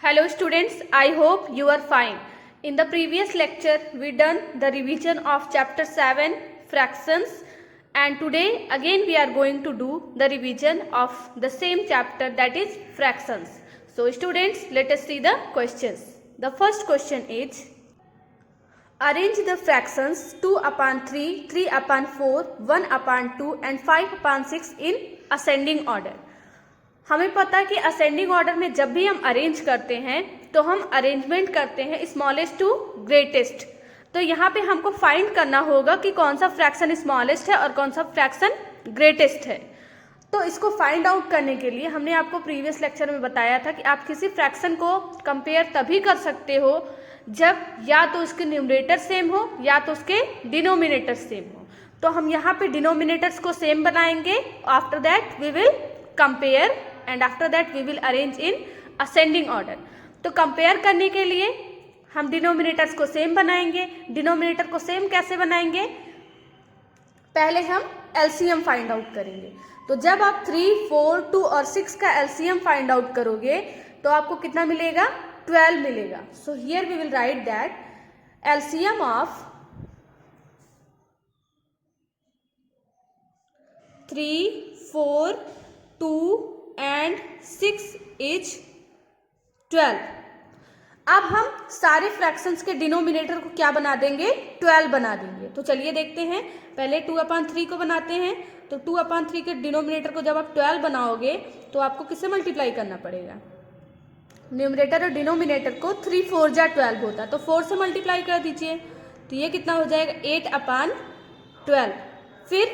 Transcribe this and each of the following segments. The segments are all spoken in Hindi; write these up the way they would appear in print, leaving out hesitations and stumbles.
Hello students, I hope you are fine. In the previous lecture, we done the revision of chapter 7 fractions, and today again we are going to do the revision of the same chapter, that is fractions. So students, let us see the questions. The first question is, arrange the fractions 2 upon 3, 3 upon 4, 1 upon 2 and 5 upon 6 in ascending order. हमें पता है कि असेंडिंग ऑर्डर में जब भी हम अरेंज करते हैं तो हम अरेंजमेंट करते हैं स्मॉलेस्ट टू ग्रेटेस्ट। तो यहाँ पे हमको फाइंड करना होगा कि कौन सा फ्रैक्शन स्मॉलेस्ट है और कौन सा फ्रैक्शन ग्रेटेस्ट है। तो इसको फाइंड आउट करने के लिए हमने आपको प्रीवियस लेक्चर में बताया था कि आप किसी फ्रैक्शन को कंपेयर तभी कर सकते हो जब या तो उसके न्यूमरेटर सेम हो या तो उसके डिनोमिनेटर सेम हो। तो हम यहाँ पे डिनोमिनेटर्स को सेम बनाएंगे, after that we will compare and after that we will arrange in ascending order. तो कंपेयर करने के लिए हम डिनोमिनेटर्स को सेम बनाएंगे। डिनोमिनेटर को सेम कैसे बनाएंगे? पहले हम एलसीएम फाइंड आउट करेंगे। तो जब आप 3, 4, 2 और 6 का एलसीएम फाइंड आउट करोगे तो आपको कितना मिलेगा? 12 मिलेगा। So here we will write that LCM of 3, 4, 2 and 6 is 12। अब हम सारे फ्रैक्शंस के डिनोमिनेटर को क्या बना देंगे? 12 बना देंगे। तो चलिए देखते हैं। पहले 2/3 को बनाते हैं। तो 2/3 के डिनोमिनेटर को जब आप 12 बनाओगे तो आपको किससे मल्टीप्लाई करना पड़ेगा? न्यूमरेटर और डिनोमिनेटर को 3, 4 जा 12 होता है, तो 4 से मल्टीप्लाई कर दीजिए। तो ये कितना हो जाएगा? 8/12। फिर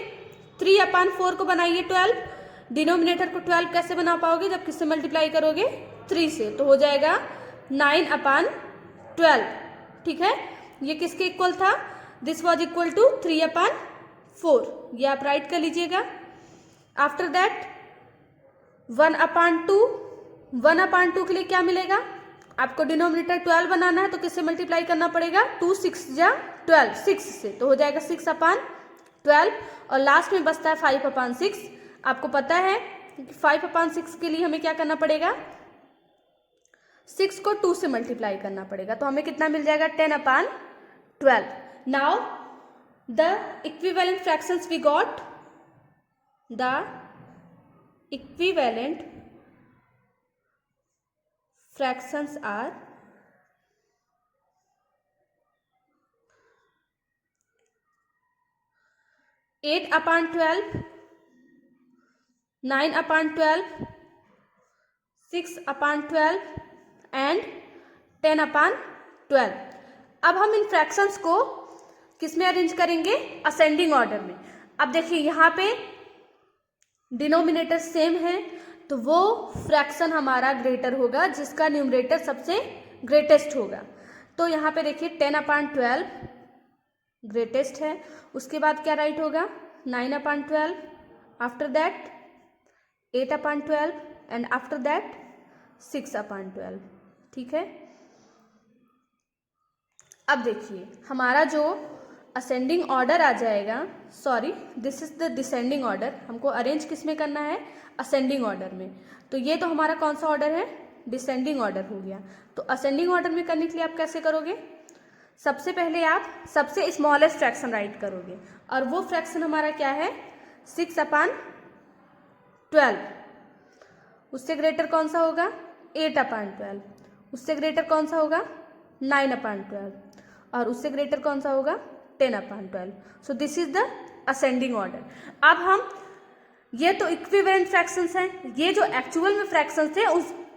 3/4 को बनाइए 12। डिनोमिनेटर को 12 कैसे बना पाओगे? जब किससे मल्टीप्लाई करोगे? 3 से। तो हो जाएगा 9/12। ठीक है, ये किसके इक्वल था? This was equal to 3/4। ये आप राइट कर लीजिएगा। After that 1/2। 1/2 के लिए क्या मिलेगा? आपको डिनोमिनेटर 12 बनाना है तो किससे मल्टीप्लाई करना पड़ेगा? 2, 6 जा 12, 6 से। तो हो जाएगा 6/12। और लास्ट में बचता है 5/6। आपको पता है कि 5/6 के लिए हमें क्या करना पड़ेगा? 6 को 2 से मल्टीप्लाई करना पड़ेगा। तो हमें कितना मिल जाएगा? 10/12। Now the equivalent fractions we got, the equivalent fractions are 8/12, 9/12, 6/12 and 10/12। अब हम इन फ्रैक्शंस को किस में अरेंज करेंगे? असेंडिंग ऑर्डर में। अब देखिए यहाँ पे डिनोमिनेटर सेम है तो वो फ्रैक्शन हमारा ग्रेटर होगा जिसका न्यूमरेटर सबसे ग्रेटेस्ट होगा। तो यहाँ पे देखिए 10/12 ग्रेटेस्ट है। उसके बाद क्या राइट होगा? 9/12, after that 8/12 and after that 6/12। ठीक है, अब देखिए हमारा जो असेंडिंग ऑर्डर आ जाएगा, sorry this is the descending order. हमको अरेंज किस में करना है? असेंडिंग ऑर्डर में। तो ये तो हमारा कौन सा ऑर्डर है? डिसेंडिंग ऑर्डर हो गया। तो असेंडिंग ऑर्डर में करने के लिए आप कैसे करोगे? सबसे पहले आप सबसे स्मॉलेस्ट फ्रैक्शन राइट करोगे और वो फ्रैक्शन हमारा क्या है? 6/12। उससे ग्रेटर कौन सा होगा? 8/12। उससे ग्रेटर कौन सा होगा? 9/12। और उससे ग्रेटर कौन सा होगा? 10/12। So this is the ascending order. अब हम ये तो इक्विवेलेंट फ्रैक्शंस हैं, ये जो एक्चुअल में फ्रैक्शंस थे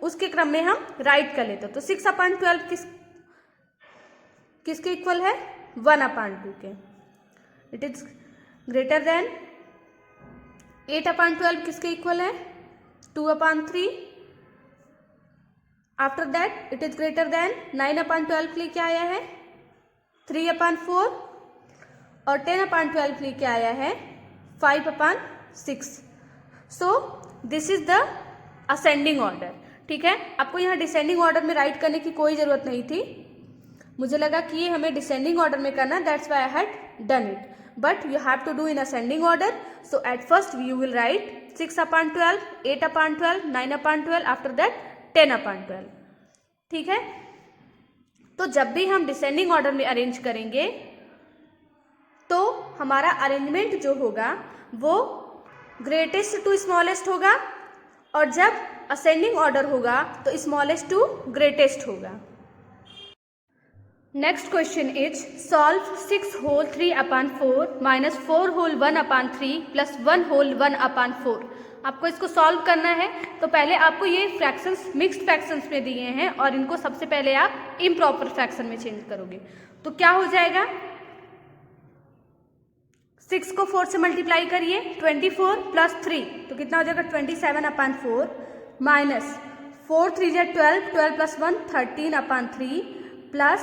उसके क्रम में हम राइट कर लेते हैं। तो 6/12 किसके इक्वल है? 1/2 के। इट इज ग्रेटर देन 8/12 किसके इक्वल है? 2/3। After that it is greater then 9/12 के लिए क्या आया है? 3/4। और 10/12 के लिए क्या आया है? 5/6। So this is the ascending order. ठीक है, आपको यहाँ डिसेंडिंग ऑर्डर में राइट करने की कोई ज़रूरत नहीं थी। मुझे लगा कि ये हमें डिसेंडिंग ऑर्डर में करना, that's why I had done it, but you have to do in ascending order. So at first you will write 6/12, 8/12, 9/12, after that 10/12। ठीक है। तो जब भी हम डिसेंडिंग ऑर्डर में अरेंज करेंगे तो हमारा अरेंजमेंट जो होगा वो ग्रेटेस्ट टू स्मॉलेस्ट होगा, और जब असेंडिंग ऑर्डर होगा तो स्मॉलेस्ट टू ग्रेटेस्ट होगा। Next question is solve 6 whole 3/4 minus 4 whole 1/3 plus 1 whole 1/4। आपको इसको सॉल्व करना है। तो पहले आपको ये फ्रैक्शंस मिक्स्ड फ्रैक्शंस में दिए हैं और इनको सबसे पहले आप इम्प्रॉपर फ्रैक्शन में चेंज करोगे। तो क्या हो जाएगा, 6 को 4 से मल्टीप्लाई करिए, 24 प्लस 3 तो कितना हो जाएगा 27/4 माइनस 4 3 जा 12, 12 प्लस 1 13/3 प्लस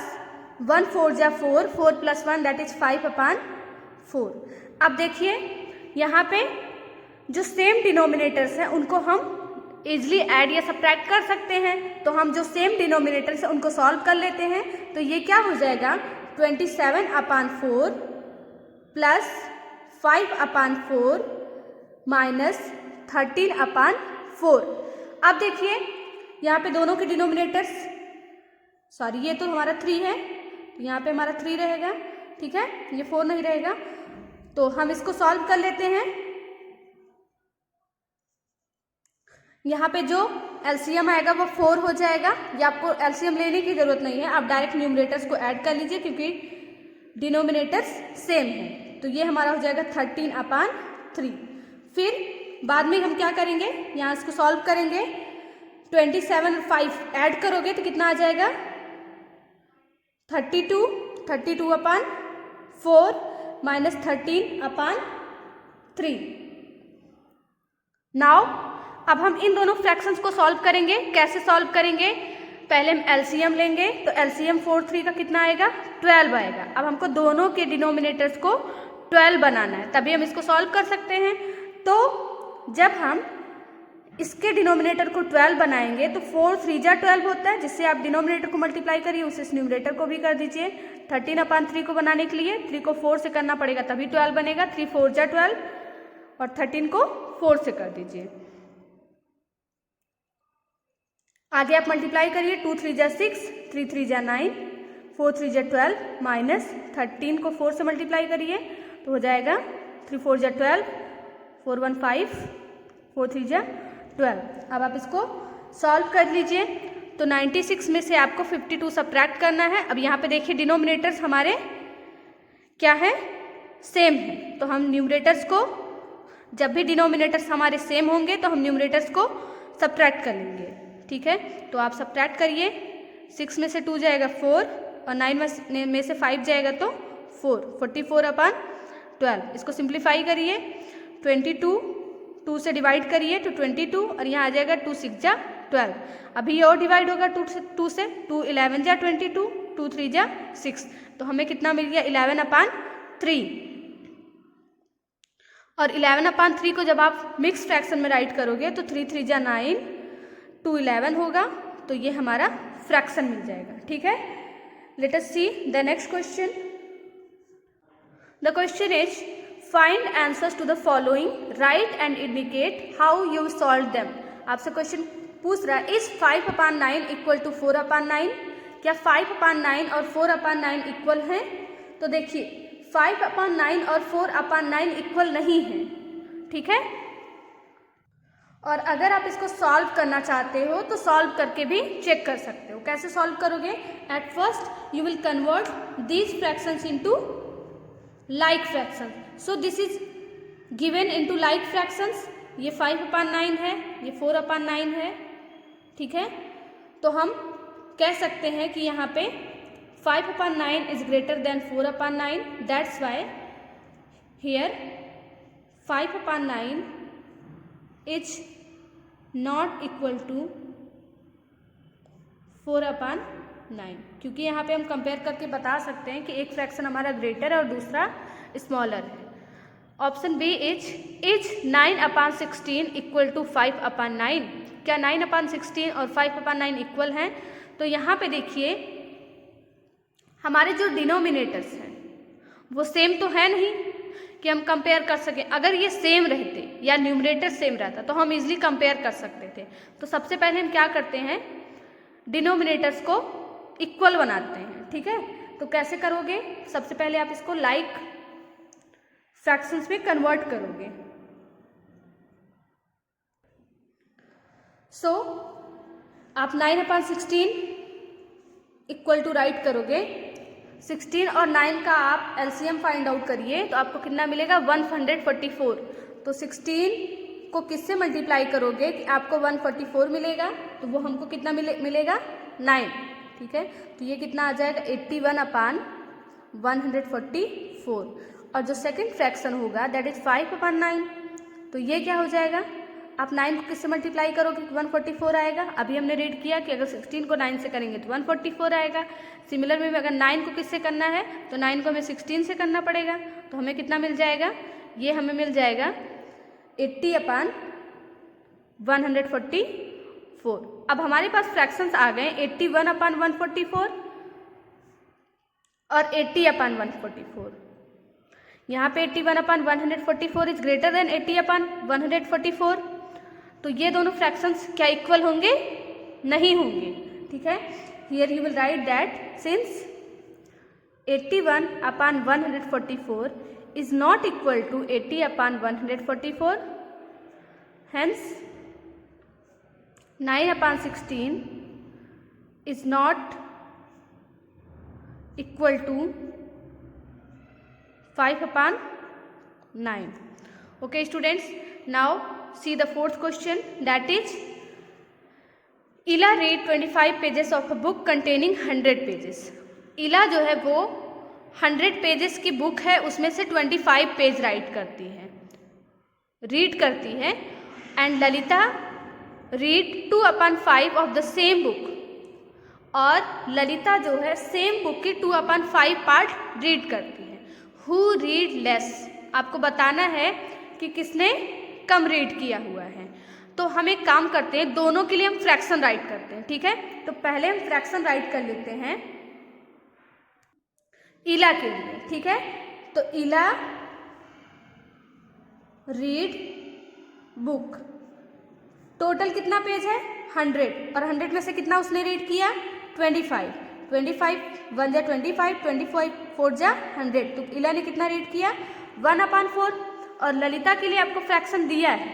1 4 जा 4, 4 प्लस 1 दैट इज 5/4। अब देखिए यहाँ पे जो सेम डिनोमिनेटर्स हैं उनको हम इजली ऐड या सब्ट्रैक्ट कर सकते हैं। तो हम जो सेम डिनोमिनेटर्स हैं उनको सॉल्व कर लेते हैं। तो ये क्या हो जाएगा 27/4 प्लस 5/4 माइनस 13/4। अब देखिए यहाँ पे दोनों के डिनोमिनेटर्स, सॉरी ये तो हमारा 3 है, तो यहाँ पे हमारा 3 रहेगा, ठीक है, ये 4 नहीं रहेगा। तो हम इसको सॉल्व कर लेते हैं। यहाँ पे जो एलसीएम आएगा वो 4 हो जाएगा। ये आपको एलसीएम लेने की जरूरत नहीं है, आप डायरेक्ट न्यूमरेटर्स को ऐड कर लीजिए क्योंकि डिनोमिनेटर्स सेम है। तो ये हमारा हो जाएगा 13/3। फिर बाद में हम क्या करेंगे, यहाँ इसको सॉल्व करेंगे, 27 और 5 ऐड करोगे तो कितना आ जाएगा 32, 32/4 माइनस 13/3। नाउ अब हम इन दोनों फ्रैक्शंस को सॉल्व करेंगे। कैसे सॉल्व करेंगे, पहले हम एलसीएम लेंगे। तो एलसीएम 4 3 का कितना आएगा 12 आएगा। अब हमको दोनों के डिनोमिनेटर्स को 12 बनाना है, तभी हम इसको सॉल्व कर सकते हैं। तो जब हम इसके डिनोमिनेटर को 12 बनाएंगे तो 4 3 जा 12 होता है, जिससे आप डिनोमिनेटर को मल्टीप्लाई करिए, उसे इस न्यूमरेटर को भी कर दीजिए। 13/3 को बनाने के लिए 3 को 4 से करना पड़ेगा तभी 12 बनेगा। 3 4 जा 12 और 13 को 4 से कर दीजिए। आगे आप मल्टीप्लाई करिए, 2 3 जा 6, 3 3 जा 9, 4 3 जा 12 माइनस 13 को 4 से मल्टीप्लाई करिए तो हो जाएगा 3 4 जा 12, 4 1 5, 4 3 जा 12। अब आप इसको सॉल्व कर लीजिए। तो 96 में से आपको 52 सब्ट्रैक्ट करना है। अब यहाँ पे देखिए डिनोमिनेटर्स हमारे क्या है, सेम है। तो हम न्यूमरेटर्स को, जब भी डिनोमिनेटर्स हमारे सेम होंगे तो हम न्यूमरेटर्स को सब्ट्रैक्ट कर लेंगे, ठीक है। तो आप सब्ट्रैक्ट करिए, 6 में से 2 जाएगा 4 और 9 में से 5 जाएगा तो 4, 44/12। इसको सिंप्लीफाई करिए, 22 2 से डिवाइड करिए तो 22 और यहाँ आ जाएगा 2 6 जा 12। अभी ये और डिवाइड होगा 2 से, 2 11 जा 22, 2 3 जा 6। तो हमें कितना मिल गया 11/3। और 11/3 को जब आप मिक्स फ्रैक्शन में राइट करोगे तो 3 3 जा 9, 2 11 होगा। तो ये हमारा फ्रैक्शन मिल जाएगा, ठीक है। Let us see the next question. The question is find answers to the following, write and indicate how you solve them. आपसे क्वेश्चन पूछ रहा है, इज 5/9 इक्वल टू 4/9? क्या 5/9 और 4/9 इक्वल हैं? तो देखिए 5/9 और 4/9 इक्वल नहीं है, ठीक है। और अगर आप इसको सॉल्व करना चाहते हो तो सॉल्व करके भी चेक कर सकते हो। कैसे सॉल्व करोगे, eight first you will convert these fractions into like fraction. So this is given into like fractions. ये 5/9 है, ये 4/9 है, ठीक है। तो हम कह सकते हैं कि यहाँ पे 5/9 is greater than 4/9, that's why here 5/9 is not equal to 4/9, क्योंकि यहाँ पे हम कंपेयर करके बता सकते हैं कि एक फ्रैक्शन हमारा ग्रेटर है और दूसरा स्मॉलर है। Option B is 9/16 equal to 5/9। क्या 9/16 और 5/9 इक्वल हैं? तो यहाँ पे देखिए हमारे जो डिनोमिनेटर्स हैं वो सेम तो है नहीं कि हम कंपेयर कर सकें। अगर ये सेम रहते या न्यूमरेटर सेम रहता तो हम इजीली कंपेयर कर सकते थे। तो सबसे पहले हम क्या करते हैं, डिनोमिनेटर्स को इक्वल बनाते हैं, ठीक है। तो कैसे करोगे, सबसे पहले आप इसको लाइक फ्रैक्शंस में कन्वर्ट करोगे। सो आप 9/16 इक्वल टू राइट करोगे। 16 और 9 का आप एलसीएम फाइंड आउट करिए तो आपको कितना मिलेगा, 144। तो 16 को किससे मल्टीप्लाई करोगे कि आपको 144 मिलेगा, तो वो हमको कितना मिलेगा 9, ठीक है। तो ये कितना आ जाएगा 81/144। और जो सेकंड फ्रैक्शन होगा दैट इज 5/9। तो ये क्या हो जाएगा, आप 9 को किससे मल्टीप्लाई करोगे 144 आएगा। अभी हमने रीड किया कि अगर 16 को 9 से करेंगे तो 144 आएगा। सिमिलर में अगर 9 को किससे करना है तो 9 को हमें 16 से करना पड़ेगा। तो हमें कितना मिल जाएगा, ये हमें मिल जाएगा 80/144। अब हमारे पास फ्रैक्शंस आ गए 81/144 और 80/144। यहाँ पे 81/144 इज ग्रेटर देन 80/144। तो ये दोनों फ्रैक्शंस क्या इक्वल होंगे, नहीं होंगे, ठीक है। Here you will write that since 81/144 is not equal to 80/144, hence 9/16 is not equal to 5/9. Okay students, now see the fourth question, that is Ila read 25 pages of a book containing 100 pages. इला जो है वो 100 पेजेस की बुक है, उसमें से 25 पेज रीड करती है and Lalita read 2/5 of the same book. और ललिता जो है सेम बुक की 2/5 पार्ट रीड करती है। हु रीड लेस, आपको बताना है कि किसने कम रीड किया हुआ है। तो हम एक काम करते हैं, दोनों के लिए हम फ्रैक्शन राइट करते हैं, ठीक है। तो पहले हम फ्रैक्शन राइट कर लेते हैं इला के लिए, ठीक है। तो इला रीड बुक, टोटल कितना पेज है 100 और 100 में से कितना उसने रीड किया 25। 25 1 जा 25, 25 4 जा 100। तो इला ने कितना रीड किया 1/4। और ललिता के लिए आपको फ्रैक्शन दिया है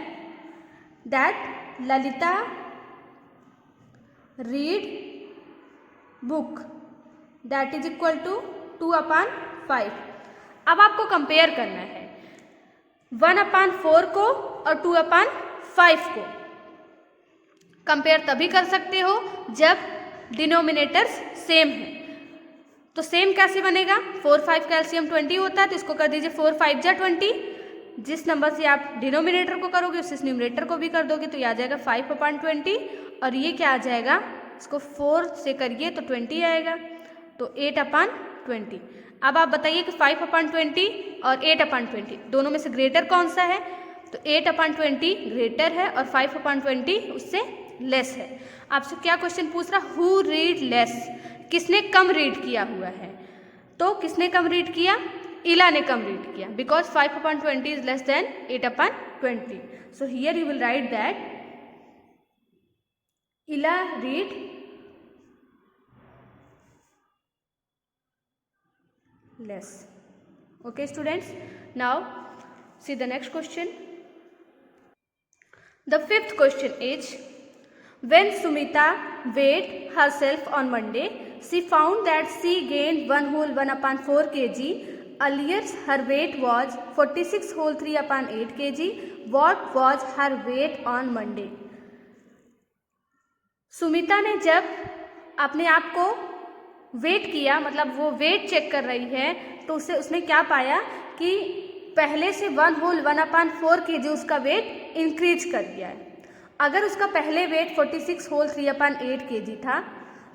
that Lalita read book that is equal to 2/5। अब आपको कंपेयर करना है 1/4 को और 2/5 को। कंपेयर तभी कर सकते हो जब डिनोमिनेटर्स सेम है। तो सेम कैसे बनेगा, 4 5 का एलसीएम 20 होता है, तो इसको कर दीजिए 4 5 जा 20। जिस नंबर से आप डिनोमिनेटर को करोगे उससे न्यूमरेटर को भी कर दोगे, तो ये आ जाएगा 5/20। और ये क्या आ जाएगा, इसको 4 से करिए तो 20 आएगा, तो 8/20। अब आप बताइए कि 5/20 और 8/20 दोनों में से ग्रेटर कौन सा है। तो 8/20 ग्रेटर है और 5/20 उससे लेस है। आपसे क्या क्वेश्चन पूछ रहा, हु रीड लेस, किसने कम रीड किया हुआ है। तो किसने कम रीड किया, इला ने कम रीड किया, because 5/20 is less than 8/20। So here you will write that इला read less. Okay students, now see the next question. The fifth question is, when Sumita weighed herself on Monday, she found that she gained 1/4 kg. Earlier her weight was 46/3/8 kg. What was her weight on Monday? Sumita ने जब अपने आप को वेट किया, मतलब वो वेट चेक कर रही है, तो उसने क्या पाया कि पहले से 1/4 kg उसका वेट इंक्रीज कर गया है। अगर उसका पहले वेट 46/3/8 kg था,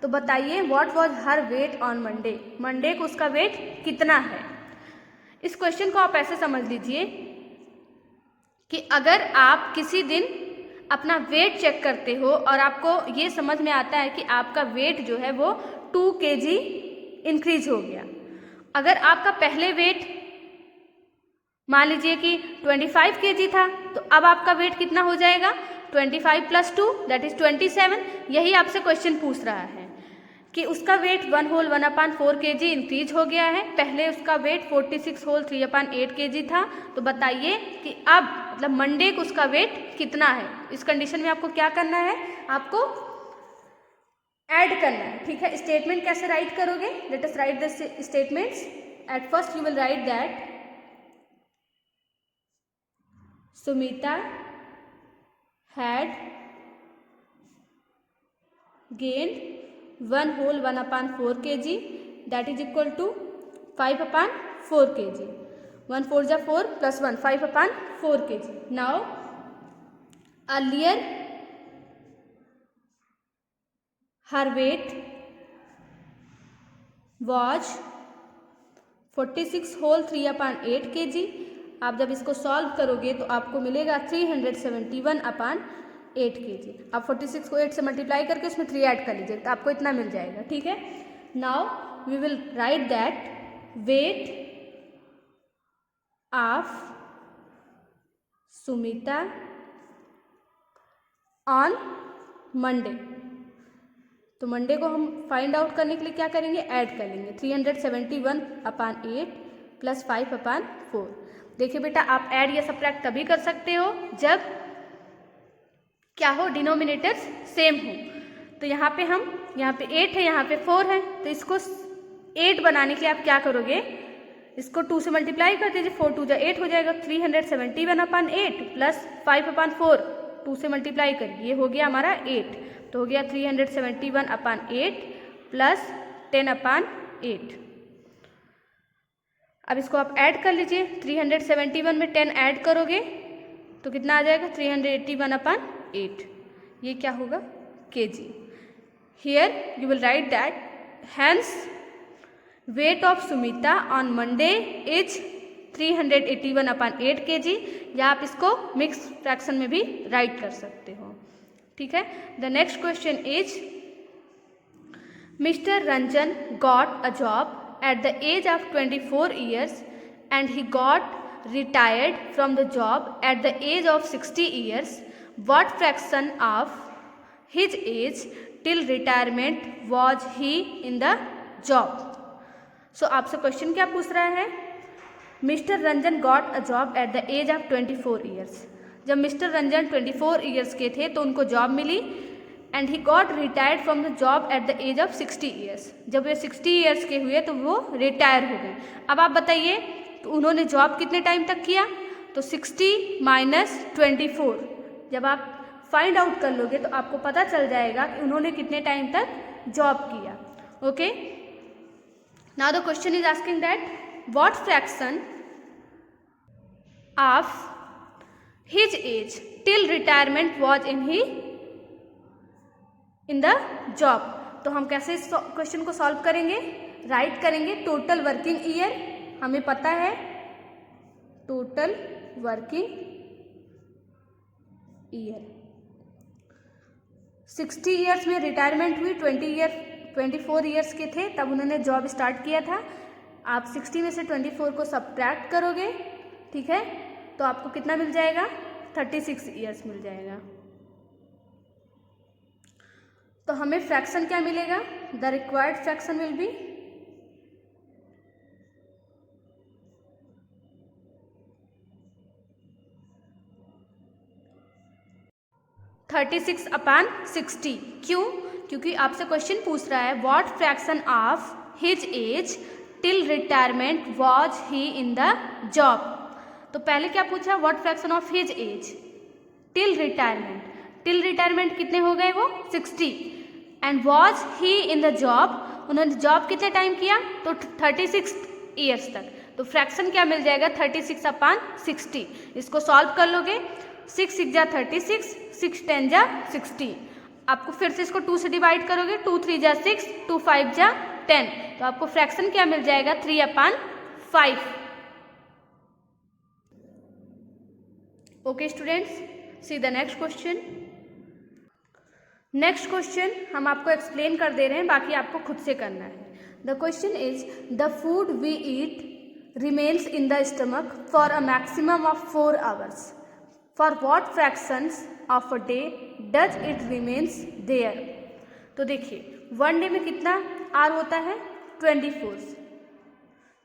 तो बताइए what was her weight on Monday, Monday को उसका वेट कितना है। इस क्वेश्चन को आप ऐसे समझ लीजिए कि अगर आप किसी दिन अपना वेट चेक करते हो और आपको ये समझ में आता है कि आपका वेट जो है वो 2 kg इंक्रीज हो गया। अगर आपका पहले वेट मान लीजिए कि 25 kg था, तो अब आपका वेट कितना हो जाएगा 25 + 2 दैट इज 27। यही आपसे क्वेश्चन पूछ रहा है कि उसका वेट 1/4 kg इंक्रीज हो गया है। पहले उसका वेट 46/3/8 kg था। तो बताइए कि अब मतलब मंडे को उसका वेट कितना है। इस कंडीशन में आपको क्या करना है, आपको ऐड करना है। ठीक है, स्टेटमेंट कैसे राइट करोगे, let us right the statements. Eight first you will write that Sumita had gained 1/4 kg that is equal to 5/4 kg. 1 4 जा 4 plus 1 5/4 kg. Now earlier her weight was 46/3/8 kg. आप जब इसको सॉल्व करोगे तो आपको मिलेगा 371/8 kg। आप 46 को 8 से मल्टीप्लाई करके उसमें 3 ऐड कर लीजिए तो आपको इतना मिल जाएगा। ठीक है, now we will write that weight of Sumita on Monday. तो मंडे को हम फाइंड आउट करने के लिए क्या करेंगे, ऐड कर लेंगे 371/8 + 5/4। देखिए बेटा, आप ऐड या सब्ट्रैक्ट तभी कर सकते हो जब क्या हो, डिनोमिनेटर्स सेम हो। तो यहाँ पे 8 है, यहाँ पे 4 है, तो इसको 8 बनाने के लिए आप क्या करोगे, इसको 2 से मल्टीप्लाई कर दीजिए। 4 2 जा 8 हो जाएगा। 371/8 + 5/4 2 से मल्टीप्लाई करिए, ये हो गया हमारा 8। तो हो गया 371/8 + 10/8। अब इसको आप ऐड कर लीजिए। 371 में 10 ऐड करोगे तो कितना आ जाएगा, 381/8। ये क्या होगा, kg। Here you will write that hence weight of Sumita on Monday is 381/8 kg। या आप इसको मिक्स फ्रैक्शन में भी राइट कर सकते हो। ठीक है, the next question is mister Ranjan got a job at the age of 24 years and he got retired from the job at the age of 60 years. What fraction of his age till retirement was he in the job? So आपसे क्वेश्चन क्या पूछ रहा है, mister Ranjan got a job at the age of 24 years. जब मिस्टर रंजन 24 ईयर्स के थे तो उनको जॉब मिली। And he got retired from the job at the age of 60 years. जब वे 60 ईयर्स के हुए तो वो रिटायर हो गए। अब आप बताइए तो उन्होंने जॉब कितने टाइम तक किया, तो 60 - 24 जब आप फाइंड आउट कर लोगे तो आपको पता चल जाएगा कि उन्होंने कितने टाइम तक जॉब किया। Okay, now the question is asking that what fraction of his age till retirement was in the job. तो हम कैसे इस क्वेश्चन को सॉल्व करेंगे, राइट करेंगे टोटल वर्किंग ईयर। हमें पता है टोटल वर्किंग ईयर 60 ईयर्स में रिटायरमेंट हुई, 24 ईयर्स के थे तब उन्होंने जॉब स्टार्ट किया था। आप 60 में से 24 को सब्ट्रैक्ट करोगे, ठीक है, तो आपको कितना मिल जाएगा, 36 ईयर्स मिल जाएगा। तो हमें फ्रैक्शन क्या मिलेगा, the required fraction will be 36/60। क्यों, क्योंकि आपसे क्वेश्चन पूछ रहा है what fraction of his age till retirement was he in the job. तो पहले क्या पूछा, what fraction of his age till retirement. Till retirement कितने हो गए, वो 60। And was he in the job, उन्होंने जॉब कितने टाइम किया, तो 36 ईयर्स तक। तो फ्रैक्शन क्या मिल जाएगा, 36/60। इसको सॉल्व कर लोगे, 6 6 जा 36, 6 10 जा 60। आपको फिर से इसको 2 से डिवाइड करोगे, 2 3 जा 6, 2 5 जा 10। तो आपको फ्रैक्शन क्या मिल जाएगा, 3/5। Okay students, C the next question. Next question हम आपको एक्सप्लेन कर दे रहे हैं, बाकी आपको खुद से करना है। The question is the food we eat remains in the stomach for a maximum of 4 hours. For what fractions of a day does it remains there. तो देखिए 1 डे में कितना आवर होता है 24,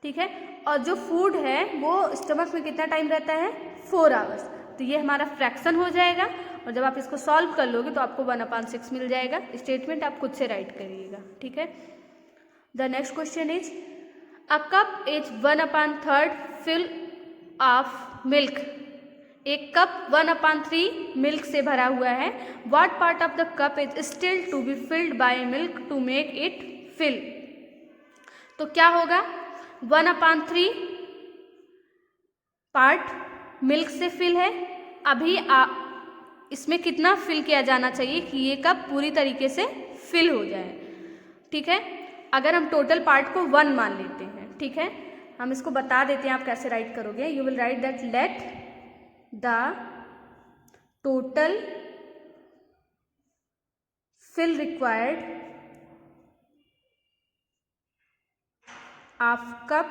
ठीक है, और जो फूड है वो स्टमक में कितना टाइम रहता है 4 आवर्स। तो ये हमारा फ्रैक्शन हो जाएगा और जब आप इसको सॉल्व कर लोगे तो आपको 1/6 मिल जाएगा। स्टेटमेंट आप खुद से राइट करिएगा, ठीक है। The next question is a cup is 1/3 fill of milk. एक कप 1/3 मिल्क से भरा हुआ है। What part of the cup is still to be filled by milk to make it fill. तो क्या होगा 1/3 पार्ट मिल्क से फिल है। अभी इसमें कितना फिल किया जाना चाहिए कि ये कप पूरी तरीके से फिल हो जाए, ठीक है। अगर हम टोटल पार्ट को 1 मान लेते हैं, ठीक है, हम इसको बता देते हैं आप कैसे राइट करोगे। You will write that let the total fill required of cup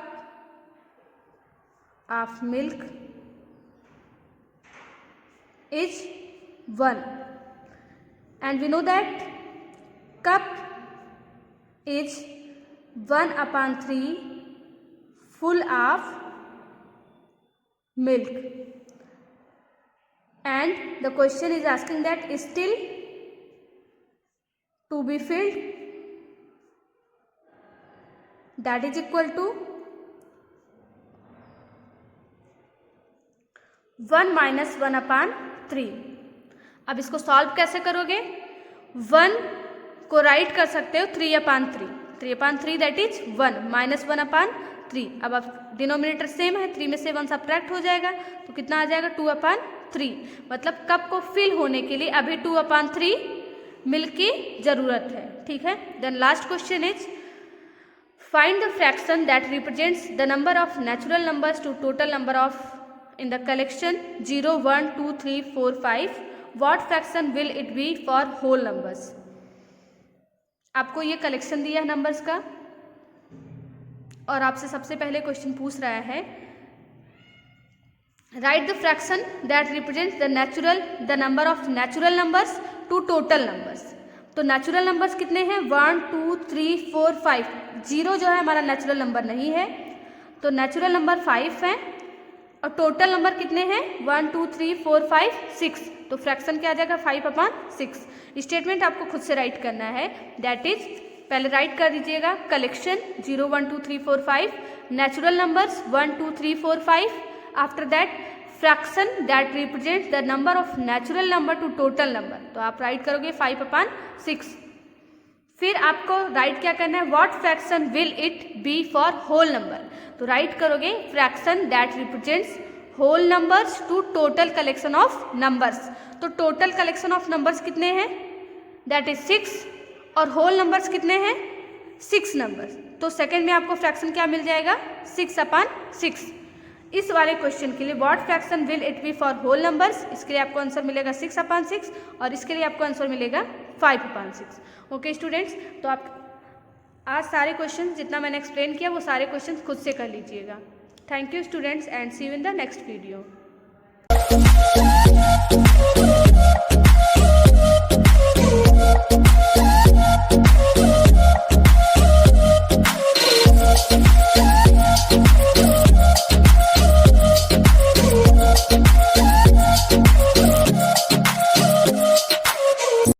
of milk is 1, and we know that cup is 1/3 full of milk, and the question is asking that still to be filled, that is equal to 1 minus 1/3। अब इसको सॉल्व कैसे करोगे? 1 को राइट कर सकते हो 3/3, 3/3 दैट इज 1 माइनस 1/3। अब डिनोमिनेटर सेम है, 3 में से 1 सब्ट्रैक्ट हो जाएगा तो कितना आ जाएगा 2/3। मतलब कप को फिल होने के लिए अभी 2/3 मिल्क की जरूरत है, ठीक है। Then last question is find the fraction that represents the number of natural numbers to total number of in the collection 0, 1, 2, 3, 4, 5। What fraction will it be for whole numbers. आपको ये कलेक्शन दिया है नंबर्स का और आपसे सबसे पहले क्वेश्चन पूछ रहा है write the fraction that represents the number of natural numbers to total numbers. तो नेचुरल नंबर्स कितने हैं 1, 2, 3, 4, 5। 0 जो है हमारा नेचुरल नंबर नहीं है, तो नेचुरल नंबर 5 है और टोटल नंबर कितने हैं 1, 2, 3, 4, 5, 6। तो फ्रैक्शन क्या आ जाएगा 5/6। स्टेटमेंट आपको खुद से राइट करना है, दैट इज पहले राइट कर दीजिएगा collection 0, 1, 2, 3, 4, 5, natural numbers 1, 2, 3, 4, 5। After that fraction that represents the number of natural number two total number. तो आप राइट करोगे 5/6। फिर आपको राइट क्या करना है what fraction will it be for whole number. तो राइट करोगे fraction that represents whole numbers to total collection of numbers. तो टोटल कलेक्शन ऑफ नंबर्स कितने हैं दैट इज 6 और होल नंबर्स कितने हैं 6 नंबर्स। तो सेकंड में आपको फ्रैक्शन क्या मिल जाएगा 6/6। इस वाले क्वेश्चन के लिए what fraction will it be for whole numbers, इसके लिए आपको आंसर मिलेगा 6/6 और इसके लिए आपको आंसर मिलेगा 5/6। ओके स्टूडेंट्स, तो आप आज सारे क्वेश्चन जितना मैंने एक्सप्लेन किया वो सारे क्वेश्चन खुद से कर लीजिएगा। Thank you students and see you in the next video.